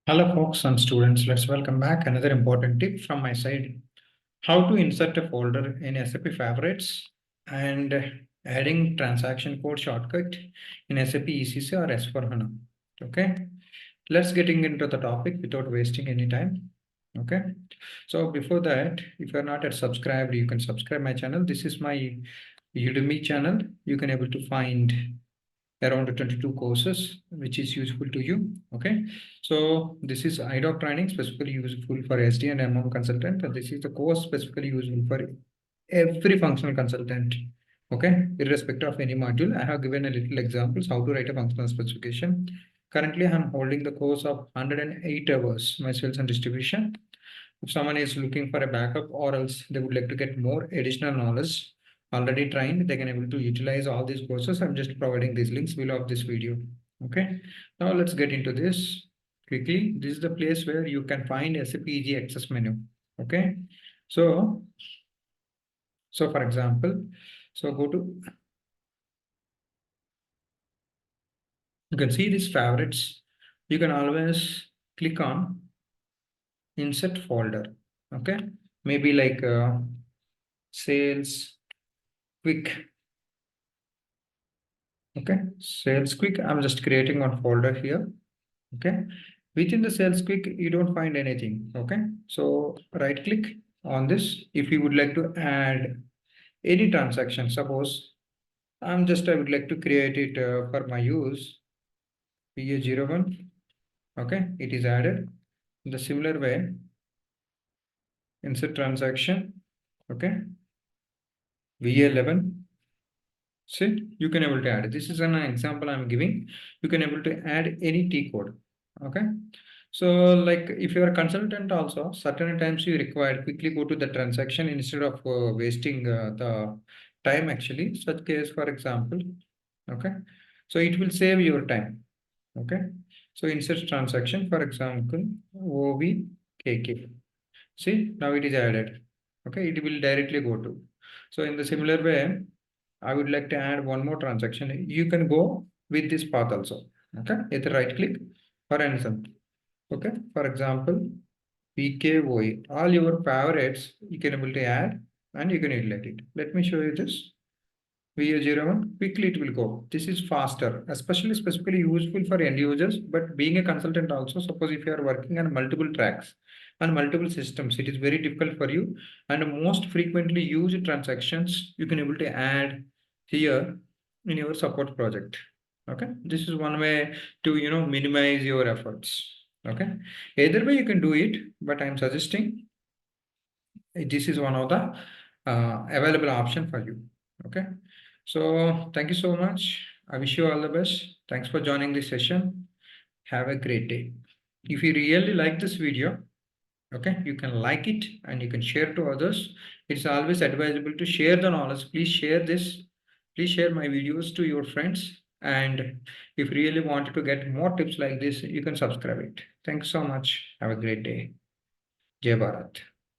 Hello folks and students, let's welcome back another important tip from my side. How to insert a folder in SAP favorites and adding transaction code shortcut in SAP ECC or S4 HANA. Okay, let's getting into the topic without wasting any time. Okay, so before that, if you're not yet subscribed, you can subscribe my channel. This is my Udemy channel. You can able to find around 22 courses which is useful to you. Okay, so this is idoc training specifically useful for SD and MM consultant, and this is the course specifically useful for every functional consultant. Okay, irrespective of any module. I have given a little examples how to write a functional specification. Currently I'm holding the course of 108 hours, my sales and distribution. If someone is looking for a backup or else they would like to get more additional knowledge, already trained, they can able to utilize all these courses. I'm just providing these links below of this video. Okay, now let's get into this quickly. This is the place where you can find SAP EG access menu. Okay, so for example, so go to, you can see these favorites. You can always click on insert folder. Okay, maybe like sales quick. Okay, sales quick. I'm just creating one folder here. Okay, within the sales quick, you don't find anything. Okay, so right click on this. If you would like to add any transaction, suppose I would like to create it for my use VA01. Okay, it is added. In the similar way, insert transaction. Okay, VA11. See, you can able to add. This is an example I'm giving. You can able to add any T code. Okay. So like if you're a consultant also, certain times you require quickly go to the transaction instead of wasting the time actually. Such case, for example, okay. So it will save your time. Okay. So insert transaction, for example, OVKK. See, now it is added. Okay. It will directly go to. So in the similar way, I would like to add one more transaction. You can go with this path also. Okay. Either right click or anything. Okay, for example, PKOE, all your favorites you can able to add and you can utilize it. Let me show you this. VA01, quickly it will go. This is faster, especially specifically useful for end users, but being a consultant also, suppose if you are working on multiple tracks and multiple systems, it is very difficult for you. And most frequently used transactions, you can able to add here in your support project. Okay, this is one way to minimize your efforts. Okay, either way you can do it, but I'm suggesting this is one of the available option for you. Okay, so thank you so much. I wish you all the best. Thanks for joining this session. Have a great day. If you really like this video, okay, you can like it and you can share to others. It's always advisable to share the knowledge. Please share this. Please share my videos to your friends. And if you really wanted to get more tips like this, you can subscribe it. Thanks so much. Have a great day. Jai Bharat.